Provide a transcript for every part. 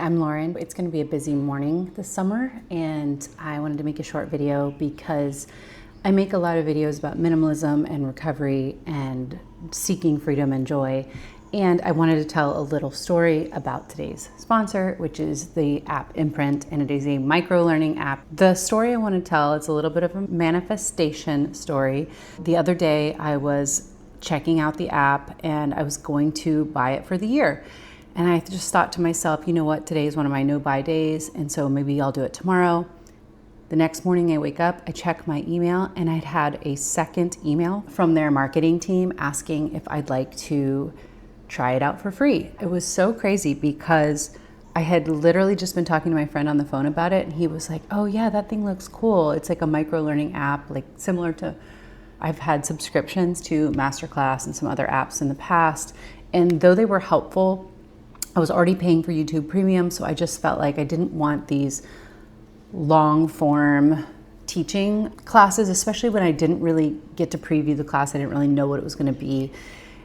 I'm Lauren. It's going to be a busy morning this summer, and I wanted to make a short video because I make a lot of videos about minimalism and recovery and seeking freedom and joy. And I wanted to tell a little story about today's sponsor, which is the app Imprint, and it is a micro-learning app. The story I want to tell, it's a little bit of a manifestation story. The other day I was checking out the app and I was going to buy it for the year. And I just thought to myself, you know what, today is one of my no-buy days, and so maybe I'll do it tomorrow. The next morning I wake up, I check my email, and I'd had a second email from their marketing team asking if I'd like to try it out for free. It was so crazy because I had literally just been talking to my friend on the phone about it, and he was like, oh yeah, that thing looks cool. It's like a micro-learning app, like similar to, I've had subscriptions to Masterclass and some other apps in the past, and though they were helpful, I was already paying for YouTube Premium, so I just felt like I didn't want these long form teaching classes, especially when I didn't really get to preview the class. I didn't really know what it was going to be.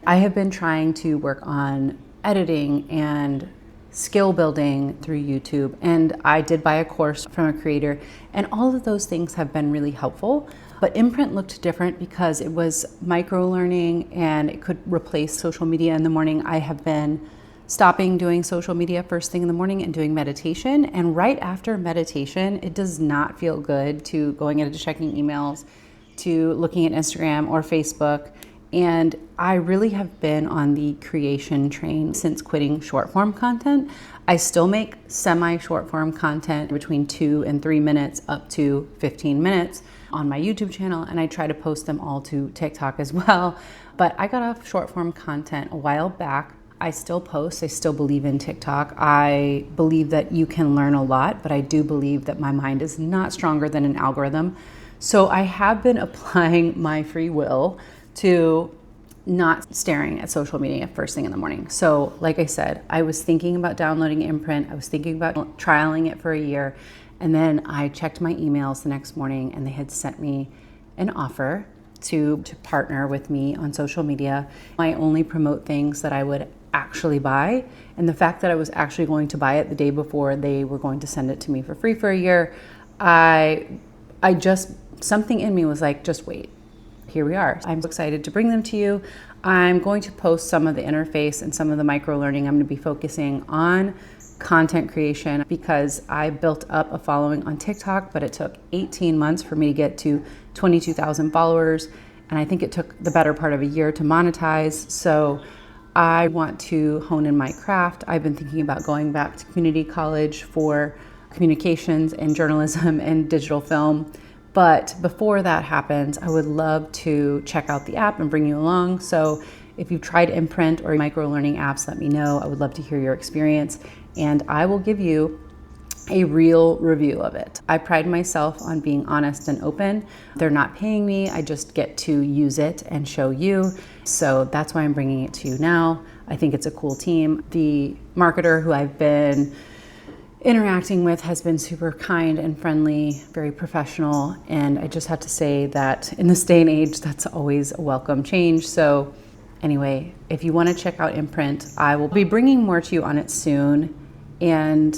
I have been trying to work on editing and skill building through YouTube, and I did buy a course from a creator, and all of those things have been really helpful. But Imprint looked different because it was micro learning and it could replace social media in the morning. I have been stopping doing social media first thing in the morning and doing meditation. And right after meditation, it does not feel good to going into checking emails, to looking at Instagram or Facebook. And I really have been on the creation train since quitting short form content. I still make semi short form content between 2 and 3 minutes up to 15 minutes on my YouTube channel, and I try to post them all to TikTok as well. But I got off short form content a while back. I still post, I still believe in TikTok. I believe that you can learn a lot, but I do believe that my mind is not stronger than an algorithm. So I have been applying my free will to not staring at social media first thing in the morning. So like I said, I was thinking about downloading Imprint. I was thinking about trialing it for a year. And then I checked my emails the next morning and they had sent me an offer to partner with me on social media. I only promote things that I would actually buy, and the fact that I was actually going to buy it the day before they were going to send it to me for free for a year, I just, something in me was like, just wait. Here we are. I'm excited to bring them to you. I'm going to post some of the interface and some of the micro learning. I'm going to be focusing on content creation because I built up a following on TikTok, but it took 18 months for me to get to 22,000 followers. And I think it took the better part of a year to monetize. So I want to hone in my craft. I've been thinking about going back to community college for communications and journalism and digital film. But before that happens, I would love to check out the app and bring you along. So if you've tried Imprint or micro learning apps, let me know. I would love to hear your experience, and I will give you a real review of it. I pride myself on being honest and open. They're not paying me, I just get to use it and show you. So that's why I'm bringing it to you now. I think it's a cool team. The marketer who I've been interacting with has been super kind and friendly, very professional. And I just have to say that in this day and age, that's always a welcome change. So anyway, if you want to check out Imprint, I will be bringing more to you on it soon. And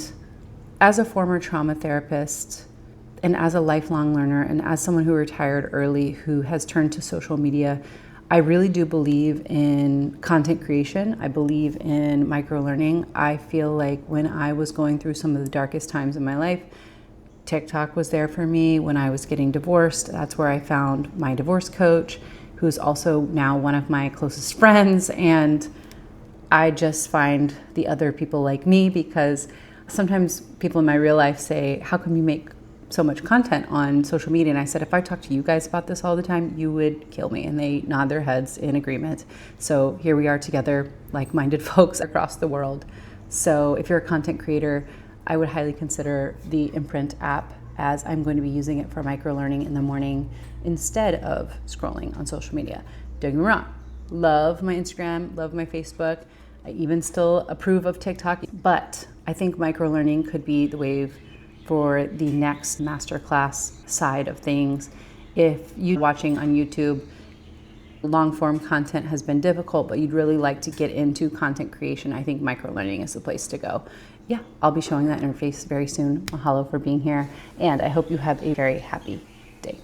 as a former trauma therapist and as a lifelong learner and as someone who retired early who has turned to social media, I really do believe in content creation. I believe in micro-learning. I feel like when I was going through some of the darkest times in my life, TikTok was there for me. When I was getting divorced, that's where I found my divorce coach, who's also now one of my closest friends. And I just find the other people like me because sometimes people in my real life say, how come you make so much content on social media? And I said, if I talk to you guys about this all the time, you would kill me. And they nod their heads in agreement. So here we are together, like-minded folks across the world. So if you're a content creator, I would highly consider the Imprint app, as I'm going to be using it for micro-learning in the morning instead of scrolling on social media. Don't get me wrong, love my Instagram, love my Facebook. I even still approve of TikTok, but I think micro-learning could be the wave for the next masterclass side of things. If you're watching on YouTube, long form content has been difficult, but you'd really like to get into content creation, I think microlearning is the place to go. yeah, I'll be showing that interface very soon. Mahalo for being here, and I hope you have a very happy day.